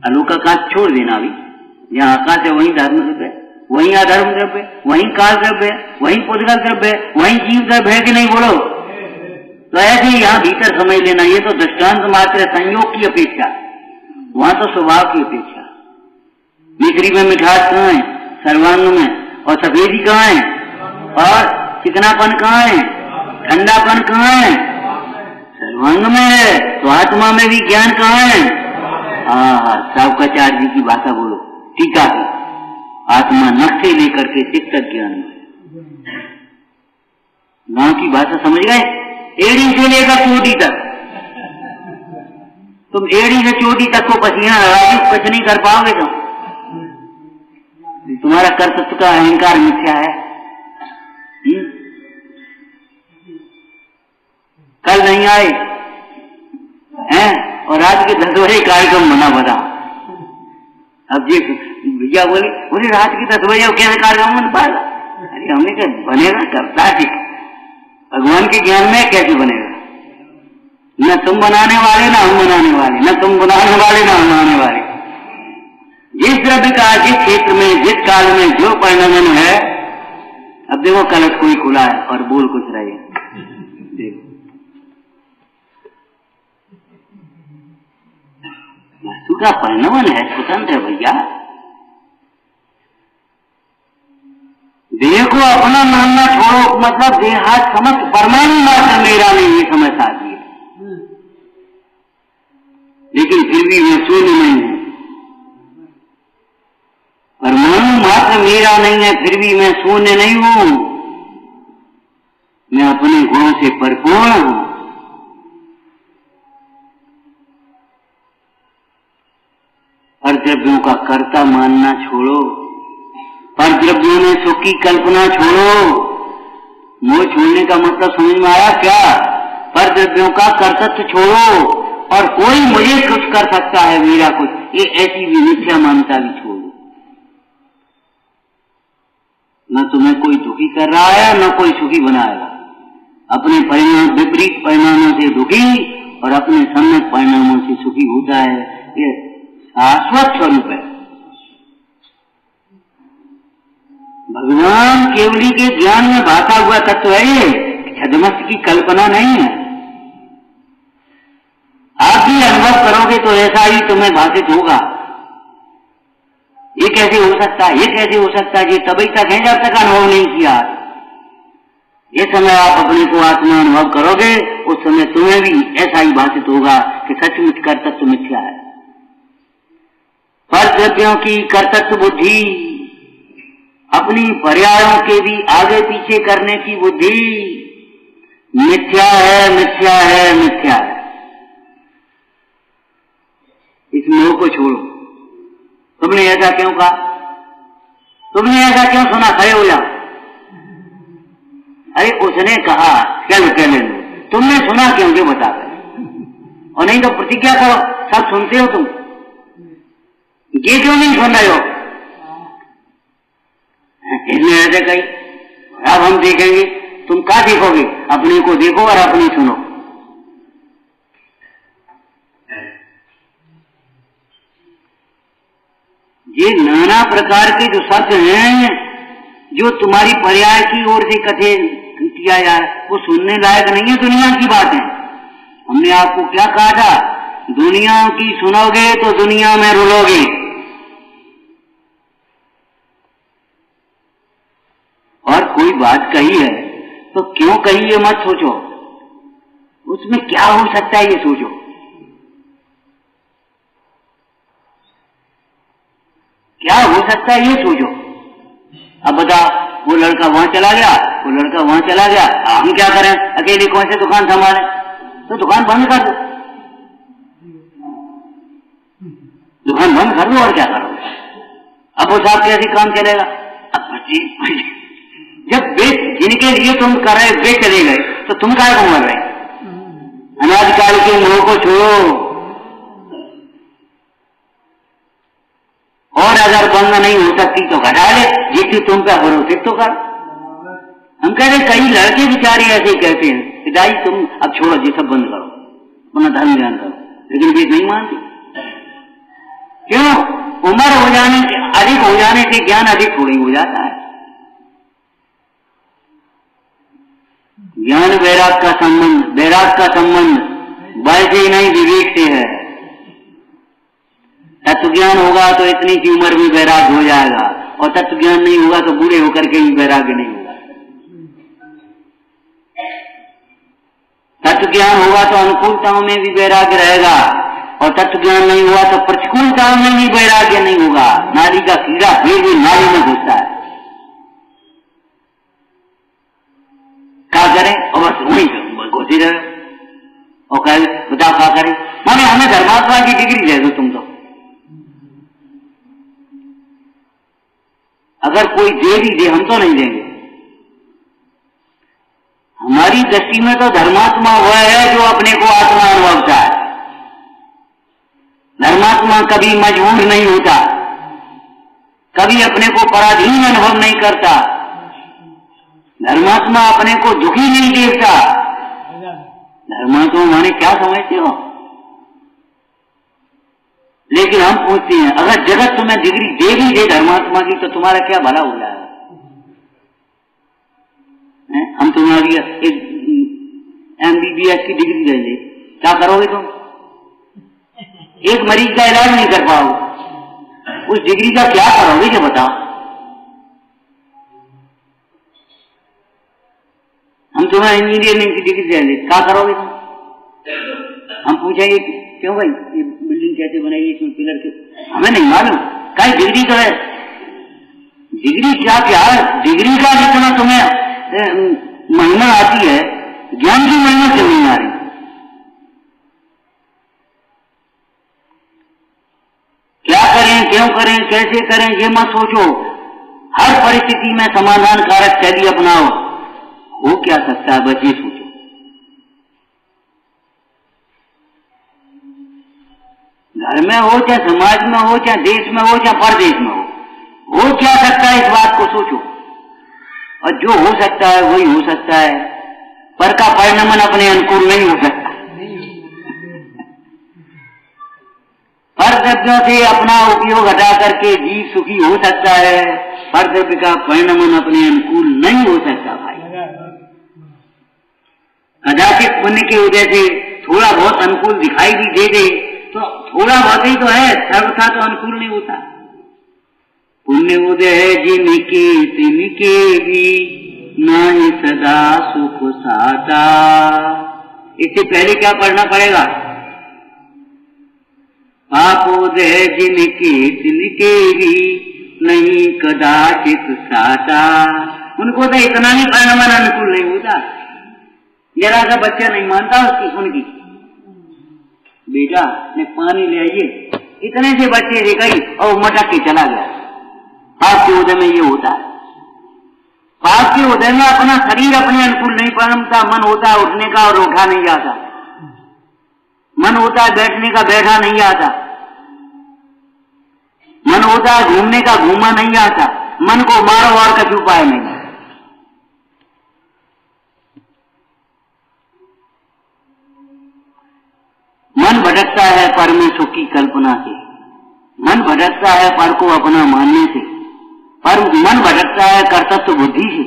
आलोक आकाश छोड़ देना, अभी जहां आकाश है वहीं धर्म द्रव्य, वहीं अधर्म द्रव्य, वहीं काल द्रव्य, वहीं पुद्गल द्रव्य, वहीं जीव द्रव्य है कि नहीं, बोलो। तो ऐसे ही यहाँ भीतर समझ लेना, ये तो दृष्टांत मात्र संयोग की अपेक्षा, वहां तो स्वभाव की अपेक्षा। मिश्री में मिठास कहाँ है, सर्वांग में, और सफेदी कहाँ है, और चिकनापन कहाँ है, ठंडापन कहाँ है, सर्वांग में है। तो आत्मा में भी ज्ञान कहाँ है। हाँ, सावकाचार्य जी की भाषा बोलो, टीका की, आत्मा नख से लेकर के सिख तक ज्ञान में। गांव की भाषा समझ गए, एड़ी से लेकर चोटी तक। तुम एड़ी से चोटी तक को पसीना लगा कुछ नहीं कर पाओगे, तुम्हारा कर्तृत्व का अहंकार मिथ्या है। कल नहीं आए हैं, और आज के 10 बजे कार्यक्रम बना बता। अब ये भैया बोले रात के 10 बजे कैसे कार्यक्रम बन पाएगा। अरे हमने क्या बनेगा, करता है भगवान के ज्ञान में कैसे बनेगा? न तुम बनाने वाले ना हम बनाने वाले, न तुम बनाने वाले ना हम बनाने वाले। जिस द्रव्य का जिस क्षेत्र में जिस काल में जो परिणाम है, अब देखो कलश कोई खुला है और बोल कुछ रहे। देखो वस्तु का परिणाम है, स्वतंत्र है भैया। देह को अपना मानना छोड़ो, मतलब देहात समझ परमाणु मात्र मेरा नहीं, ये समझ आती है। लेकिन फिर भी मैं शून्य नहीं हूं। परमाणु मात्र मेरा नहीं है, फिर भी मैं शून्य नहीं हूं। मैं अपने गुणों से परिपूर्ण हूं। पर द्रव्यों का कर्ता मानना छोड़ो, पर द्रव्यों में सुख की कल्पना छोड़ो। मोह छोड़ने का मतलब समझ में आया क्या? पर द्रव्यों का कर्तत्व छोड़ो और कोई मुझे कुछ कर सकता है, मेरा कुछ, ये ऐसी भी मिथ्या मान्यता भी छोड़ो। न तुम्हें कोई दुखी कर रहा है, न कोई सुखी बनाएगा। अपने परिणाम विपरीत परिणामों से दुखी और अपने सम्यक परिणामों से सुखी होता है, ये शाश्वत स्वरूप है। भगवान केवली के ज्ञान में भाता हुआ तत्व है ये, छद्मस्त की कल्पना नहीं है। आप भी अनुभव करोगे तो ऐसा ही तुम्हें भाषित होगा। ये कैसे हो सकता है, ये कैसे हो सकता है? ये तभी तक है जब तक अनुभव नहीं किया। ये समय आप अपने को आत्मा अनुभव करोगे, उस समय तुम्हें भी ऐसा ही भाषित होगा कि सचमुच कर्तत्व मिथ्या है। पर द्रव्यों की कर्तत्व बुद्धि, अपनी पर्यायों के भी आगे पीछे करने की बुद्धि मिथ्या है, मिथ्या है, मिथ्या है। इस मोह को छोड़ो। तुमने ऐसा क्यों कहा? तुमने ऐसा क्यों सुना? खड़े हो जाओ। अरे उसने कहा चलो चलो, तुमने सुना क्यों? जो बता कर, और नहीं तो प्रतिज्ञा करो। सब सुनते हो तुम, ये क्यों नहीं सुन रहे हो? इसने ऐसे कही, अब हम देखेंगे। तुम क्या देखोगे? अपने को देखो और अपनी सुनो। ये नाना प्रकार के जो शब्द हैं, जो तुम्हारी पर्याय की ओर से कथन किया जाए, वो सुनने लायक नहीं है। दुनिया की बातें हमने आपको क्या कहा था? दुनिया की सुनोगे तो दुनिया में रुलोगे। और कोई बात कही है तो क्यों कही ये मत सोचो, उसमें क्या हो सकता है ये सोचो। क्या हो सकता है ये सोचो। अब बताओ, वो लड़का वहां चला गया, वो लड़का वहां चला गया, हम क्या करें? अकेले कौन से दुकान संभालें? तो दुकान बंद कर दो, दुकान बंद कर दो और क्या करो? अब वो साहब कैसे काम चलेगा? अब जब वे जिनके लिए तुम कर रहे वे चले गए तो तुम क्या को मर रहे? अनादिकाल के मोह को छोड़ो। और अगर बंद नहीं हो सकती तो घटा ले, जितनी तुम पे हो रही तो कर। हम कह रहे कई लड़के बेचारे ऐसे ही कहते हैं कि दाई तुम अब छोड़ो, ये सब बंद करो, अपना धर्म ध्यान करो, लेकिन वे नहीं मानते। क्यों? उम्र हो जाने से, अधिक हो जाने से ज्ञान अधिक थोड़ी हो जाता है। ज्ञान वैराग का संबंध, वैराग का संबंध बल से नहीं विवेक से है। तत्व ज्ञान होगा तो इतनी सी उम्र में वैराग हो जाएगा, और तत्व ज्ञान नहीं होगा तो बूढ़े होकर के ही वैराग्य नहीं होगा। तत्व ज्ञान होगा तो अनुकूलताओं में भी वैराग्य रहेगा, और तत्व ज्ञान नहीं हुआ तो प्रतिकूलताओं में भी वैराग्य नहीं होगा। नाली का कीड़ा फिर भी नाली में घुसता है, क्या करें? और बस वही घुसी रहे और कह बताओ क्या करें? माने हमें धर्मात्मा की डिग्री दे दो तुम तो। अगर कोई दे भी दे, हम तो नहीं देंगे। हमारी दृष्टि में तो धर्मात्मा वह है जो अपने को आत्मा अनुभवता है। धर्मात्मा कभी मजबूर नहीं होता, कभी अपने को पराधीन अनुभव नहीं करता। धर्मात्मा अपने को दुखी नहीं देखता। धर्मात्मा माने क्या समझते हो? लेकिन हम पूछते हैं, अगर जगत तुम्हें डिग्री दे भी दे धर्मात्मा की तो तुम्हारा क्या भला हो जाएगा? हम तुम्हारी एक MBBS की डिग्री दे दे, क्या करोगे तुम? एक मरीज का इलाज नहीं कर पाओगे, उस डिग्री का क्या करोगे ये बताओ? हम तुम्हारे इंजीनियरिंग की डिग्री दे दे, क्या करोगे तुम? हम पूछेंगे क्यों भाई ये बिल्डिंग कैसे बनेगी, इसमें पिलर के, हमें नहीं मालूम, क्या डिग्री तो है। डिग्री क्या क्या है? डिग्री का जितना तुम्हें महिमा आती है, ज्ञान की महिमा क्यों नहीं आ रही? क्या करें, क्यों करें, कैसे करें ये मत सोचो, हर परिस्थिति में समाधान कारक शैली अपनाओ। हो क्या सकता है बस ये सोचो। घर में हो चाहे समाज में हो चाहे देश में हो चाहे परदेश में हो क्या सकता है इस बात को सोचो। और जो हो सकता है वही हो सकता है, पर का परिणमन अपने अनुकूल नहीं हो सकता। पर द्रव्यों से अपना उपयोग हटा करके जीव सुखी हो सकता है, पर द्रव्य का परिणमन अपने अनुकूल नहीं हो सकता भाई। कदाचित पुण्य के उदय से थोड़ा बहुत अनुकूल दिखाई भी दे दे तो थोड़ा बहुत ही तो है, सर्वथा तो अनुकूल नहीं होता। पुण्य उदय जिनके तिनके भी नहीं सदा सुख साता। इससे पहले क्या पढ़ना पड़ेगा? पापोदय जिनके तिनके भी नहीं कदाचित साता। उनको तो इतना ही परिणमन अनुकूल नहीं होता। जरा सा बच्चा नहीं मानता उसकी उनकी, बेटा ने पानी ले आइए, इतने से बच्चे ले गई और मटक के चला गया। पाप के उदय में ये होता है। पाप के उदय में अपना शरीर अपने अनुकूल नहीं परिणमता। मन होता है उठने का और उठा नहीं जाता, मन होता है बैठने का बैठा नहीं आता, मन होता है घूमने का घूमा नहीं आता। मन को मारो और कभी उपाय नहीं। मन भटकता है पर में सुख की कल्पना से, मन भटकता है पर को अपना मानने से, पर मन भटकता है कर्तव्य बुद्धि से।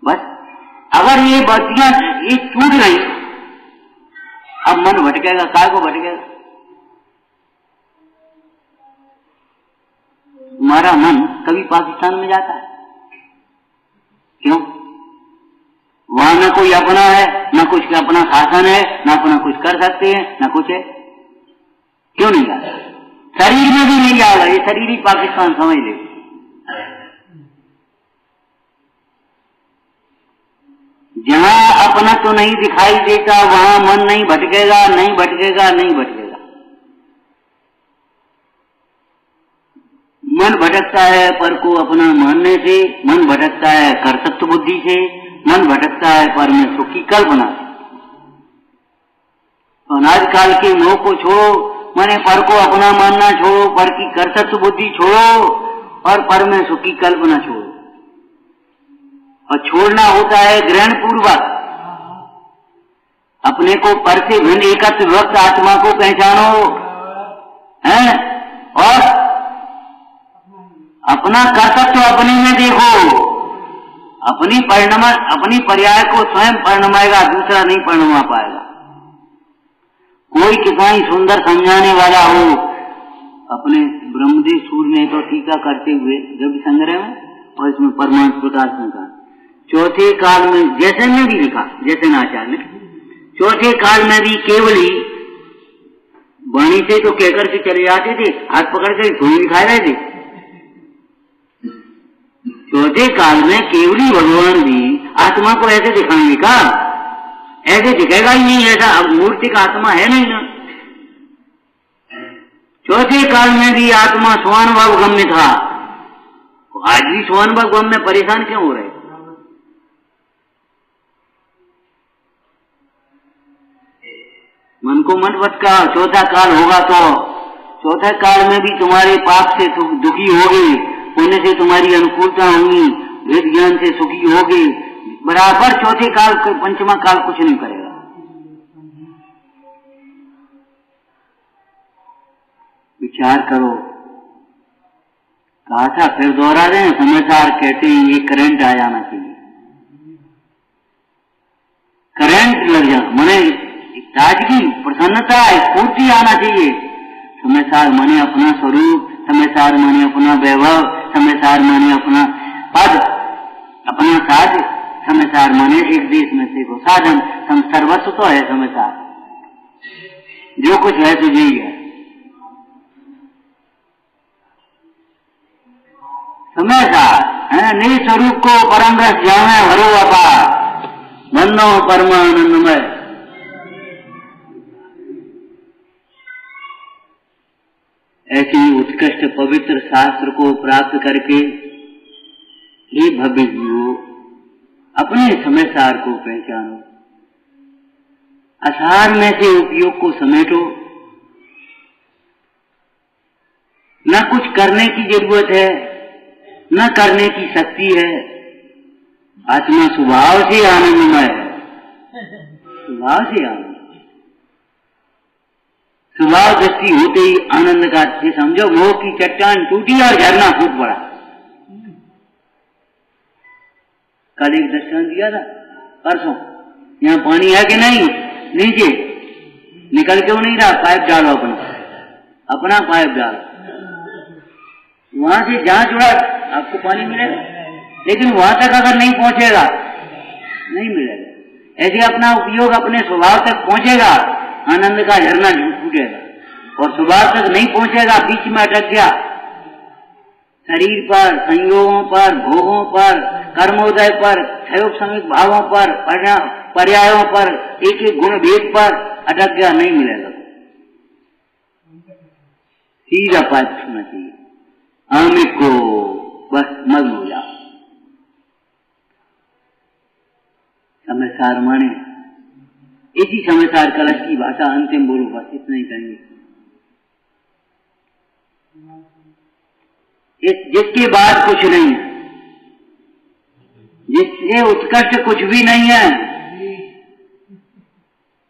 बस अगर ये बातियां ये छूट गई, अब मन भटकेगा। काय को भटकेगा? हमारा मन कभी पाकिस्तान में जाता है, क्यों? वहां न कोई अपना है, न कुछ अपना शासन है, न अपना कुछ कर सकते हैं, न कुछ है। क्यों नहीं जाता? शरीर में भी नहीं जाएगा, ये शरीर ही पाकिस्तान समझ ले। जहां अपना तो नहीं दिखाई देता वहां मन नहीं भटकेगा, नहीं भटकेगा, नहीं भटकेगा। मन भटकता है पर को अपना मानने से, मन भटकता है कर्तव्य बुद्धि से, मन भटकता है पर में सुख की कल्पना से। अनाजकाल के मोह को छोड़ो, माने पर को अपना मानना छोड़ो, पर की कर्तव्य बुद्धि छोड़ो और पर में सुख की कल्पना छोड़ो। और छोड़ना होता है ग्रहण पूर्वक। अपने को पर से भिन्न एकत्व विभक्त आत्मा को पहचानो है, और अपना कर्तव्य अपने में देखो। अपनी पर्याय को स्वयं परिणमाएगा, दूसरा नहीं परिणमा पाएगा। कोई किसान सुंदर समझाने वाला हो, अपने ब्रह्मदेव सूर्य ने तो टीका करते हुए जब संग्रह में और इसमें परमांश प्रकाश में कहा, चौथे काल में, जैसे में भी लिखा, जैसे नाचार्य ने, चौथे काल में भी केवली वाणी से तो कहकर के चले जाते थे, हाथ पकड़ कर धूल दिखा रहे थे। चौथे काल में केवली भगवान भी आत्मा को ऐसे दिखाएंगे का? ऐसे दिखेगा ही नहीं, ऐसा मूर्ति का आत्मा है नहीं ना। चौथे काल में भी आत्मा स्वानुभव गम्य था, आज भी स्वानुभव गम्य में परेशान क्यों हो रहे? मन को मत भटका, चौथा काल होगा तो चौथे काल में भी तुम्हारे पाप से दुखी होगी, पुण्य से तुम्हारी अनुकूलता होगी, वेद ज्ञान से सुखी होगी, बराबर चौथे काल पंचमा काल कुछ नहीं करेगा। विचार करो। कहा था, फिर दोहरा दें, समझदार कहते हैं ये करंट आ जाना चाहिए, करंट लग जाना, माने ताजगी, प्रसन्नता, स्फूर्ति आना चाहिए। समझदार माने अपना स्वरूप, समझदार माने अपना वैभव, समझदार माने अपना पद, अपना साध, समझदार माने एक देश में से को साधन, सर्वस्व तो है समझदार, जो कुछ है तुझे ही है। समझदार है निज स्वरूप को परम रस जाने हरो अपार, बंदो परमानंदमय। ऐसी उत्कृष्ट पवित्र शास्त्र को प्राप्त करके हे भव्य जीवो, अपने समझदार को पहचानो, असार में से उपयोग को समेटो। न कुछ करने की जरूरत है, न करने की शक्ति है, आत्मा स्वभाव से आनंदमय है, स्वभाव से आनंद, स्वभाव दृष्टि होते ही आनंद का, ये समझो मोह की चट्टान टूटी और झरना फूट पड़ा। कल एक दर्शन दिया था परसों, यहाँ पानी है कि नहीं, नीचे निकल क्यों नहीं रहा, पाइप डालो, अपना पाइप डालो, वहां से जहां जुड़ा आपको पानी मिलेगा, लेकिन वहां तक अगर नहीं पहुंचेगा नहीं मिलेगा। ऐसे अपना उपयोग अपने स्वभाव तक पहुंचेगा, आनंद का झरना फूटेगा, और स्वभाव तक नहीं पहुंचेगा, बीच में अटक गया, शरीर पर, संयोगों पर, भोगों पर, कर्मोदय पर, क्षयोपसमिक भावों पर, पर्यायों पर, एक एक गुण भेद पर अटक गया, नहीं मिलेगा। सीधा पाठ होना चाहिए, आमिक को बस मग्न हो जाओ। समझदार माने इसी समझदार कलश की भाषा, अंतिम बोलो, बस इतना ही कहेंगे। जिसके बाद कुछ नहीं है, जिससे उत्कृष्ट कुछ भी नहीं है,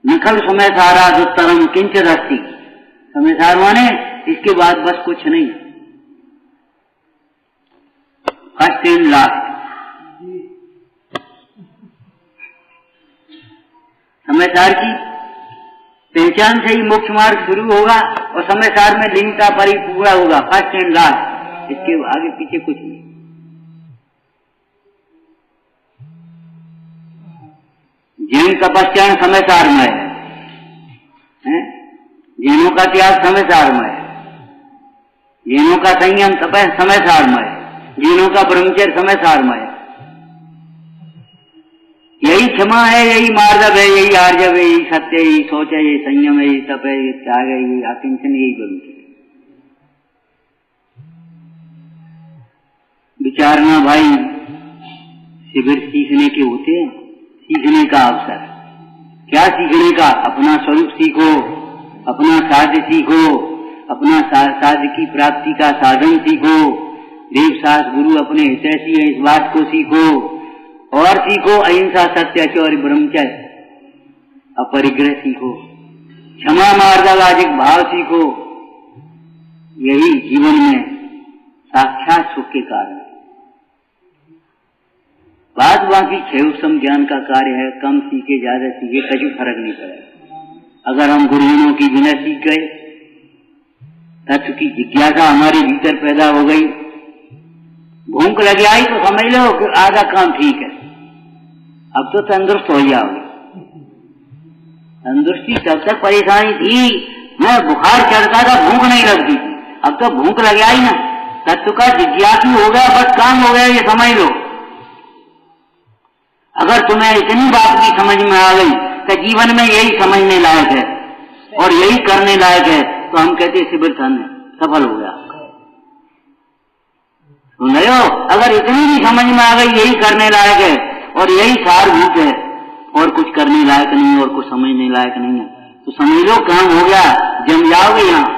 नकल समझदारा दुत्तरम किंचित अस्ति। समझदार माने इसके बाद बस कुछ नहीं, फर्स्ट एंड लास्ट। समझदार की पहचान से ही मोक्ष मार्ग शुरू होगा, और समझदार में लिंगता परिपूरा होगा, फर्स्ट एंड लास्ट, इसके आगे पीछे कुछ नहीं। जैन तपस्या समझदार में है, जैनों का त्याग समझदार में है, जैनों का संयम तपस्या समझदार में है, जैनों का ब्रह्मचर्य समझदार में है। यही क्षमा है, यही मार्जव है, यही आर्जव है, यही सत्य है, यही सोच है, यही संयम है, यही तप है, यही त्याग है, यही आकिंचन, यही ब्रह्मचर्य। विचारना भाई, शिविर सीखने के होते हैं, सीखने का अवसर। क्या सीखने का? अपना स्वरूप सीखो, अपना साध्य सीखो, अपना साध्य की प्राप्ति का साधन सीखो, देव शास्त्र गुरु अपने हितैषी है इस बात को सीखो, और सीखो अहिंसा सत्याचौर्य ब्रह्मचर्य, अपरिग्रह सीखो, क्षमा मार्गवाजिक भाव सीखो। यही जीवन में साक्षात सुख के कारण। बाद बाकी क्षयोपम ज्ञान का कार्य है, कम सीखे ज्यादा सीखे कभी फर्क नहीं पड़ेगा। अगर हम गुरुजनों की बिना सीख गए, तत्व की जिज्ञासा हमारे भीतर पैदा हो गई, भूख लग आई तो समझ लो कि आधा काम ठीक है, अब तो तंदुरुस्त हो जाओगे। तंदुरुस्ती तब तक परेशानी थी, मैं बुखार चढ़ता था, भूख नहीं लगती थी, अब तो भूख लग आई ना, तत्व का जिज्ञासु हो गया, बस काम हो गया, ये समझ लो। अगर तुम्हें इतनी बात भी समझ में आ गई कि जीवन में यही समझने लायक है और यही करने लायक है, तो हम कहते शिविर सफल हो गया। सुन रहे हो? अगर इतनी भी समझ में आ गई यही करने लायक है और यही सारभूत है, और कुछ करने लायक नहीं और कुछ समझने लायक नहीं है, तो समझ लो काम हो गया, जम जाओगे यहाँ,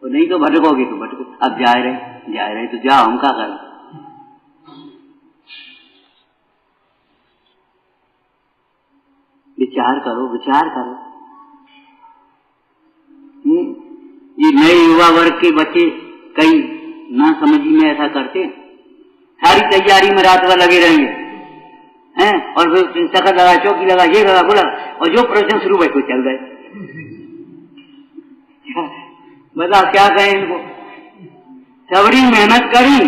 तो नहीं तो भटकोगे तो भटको। अब जा रहे तो जाओ, हम क्या करें। विचार करो, विचार करो। ये नए युवा वर्ग के बच्चे कई ना समझी में ऐसा करते हैं, सारी तैयारी में रात भर लगे रहेंगे हैं, और फिर सखत लगा, चौकी लगा, ये लगा, बोला, और जो प्रश्न शुरू भाई को चल गए। बताओ क्या कहें इनको? सबरी मेहनत करी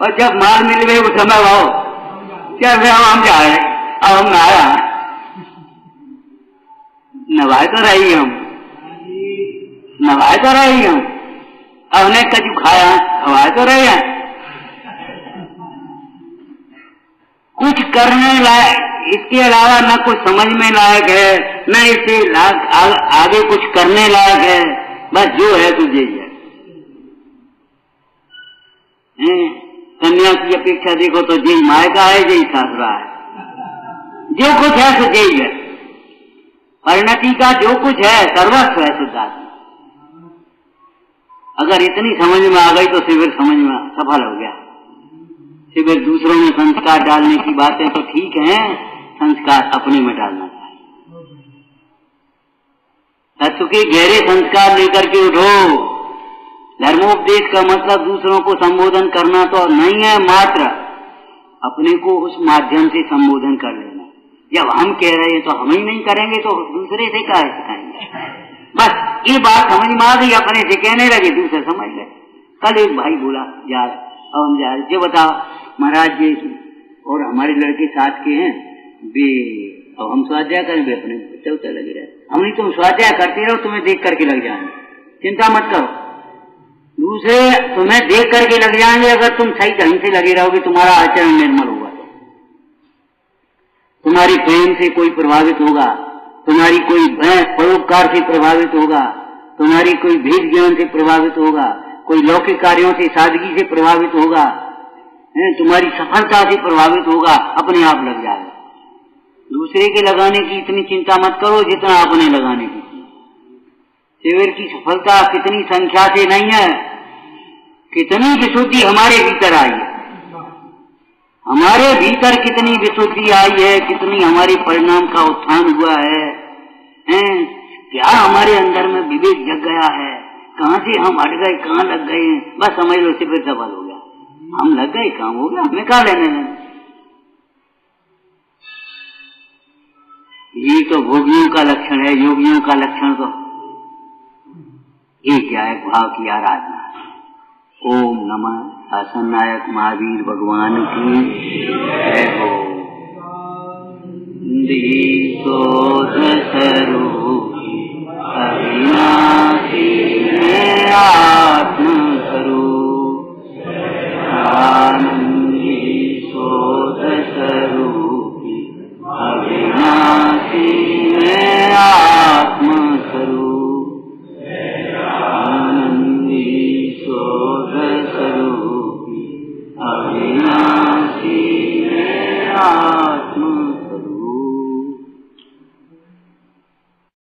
और जब माल मिल गई वो समय आओ, क्या हम जा रहे, अब हम नहाया, नवाए तो रही हम, नवाए तो रही हम, अब हमने कजू खाया, खवाए तो रहे हैं। कुछ करने लायक इसके अलावा न कुछ समझ में लायक है, न इससे आगे कुछ करने लायक है, बस जो है तुझे है। कन्या की अपेक्षा देखो तो जी मायका है, जी सासरा है, जो कुछ है सो जी है, परिणति का जो कुछ है सर्वस्व है सिद्धार्थ। अगर इतनी समझ में आ गई तो शिविर समझ में सफल हो गया। शिविर दूसरों में संस्कार डालने की बातें तो ठीक है, संस्कार अपने में डालना चाहिए। तत्व के गहरे संस्कार लेकर के उठो। धर्मोपदेश का मतलब दूसरों को संबोधन करना तो नहीं है, मात्र अपने को उस माध्यम से संबोधन कर लेना। जब हम कह रहे हैं तो हम ही नहीं करेंगे तो दूसरे से क्या सिखाएंगे? बस ये बात समझ में आ गई, अपने से कहने लगे, दूसरे समझ गए। कल एक भाई बोला यार अब हम जा रहे, बताओ महाराज जी और हमारे लड़के साथ के हैं वे, अब हम स्वाध्याय करें, वे अपने चलते लगे रहे। हम नहीं, तुम स्वाध्याय करते रहो, तुम्हें देख करके लग जाएंगे, चिंता मत करो। दूसरे तुम्हें देख करके लग जाएंगे, अगर तुम सही ढंग से लगे रहोगे, तुम्हारा आचरण निर्मल होगा, तो तुम्हारी प्रेम से कोई प्रभावित होगा, तुम्हारी कोई परोपकार से प्रभावित होगा, तुम्हारी कोई भेद ज्ञान से प्रभावित होगा, कोई लौकिक कार्यों से सादगी से प्रभावित होगा, तुम्हारी सफलता से प्रभावित होगा, अपने आप लग जाएगा। दूसरे के लगाने की इतनी चिंता मत करो जितना अपने लगाने की। शिविर की सफलता कितनी संख्या से नहीं है, कितनी विशुद्धि हमारे भीतर आई है, हमारे भीतर कितनी विशुद्धि आई है, कितनी हमारे परिणाम का उत्थान हुआ है, क्या हमारे अंदर में विवेक जग गया है, कहाँ से हम हट गए, कहाँ लग गए हैं, बस समझ लो शिविर सफल हो गया। हम लग गए, काम हो गया, हमें कहाँ लेने देना। ये तो भोगियों का लक्षण है, योगियों का लक्षण तो एक क्या है, भाव की आराधना। ओम नमः शासन नायक महावीर भगवान की जय हो। दीसोध स्वरूप अविनाशी आत्म स्वरूप, आनंदी शोध स्वरूप अविनाशी आत्म स्वरूप, आनंदी शोध स्वरूप अविनाशी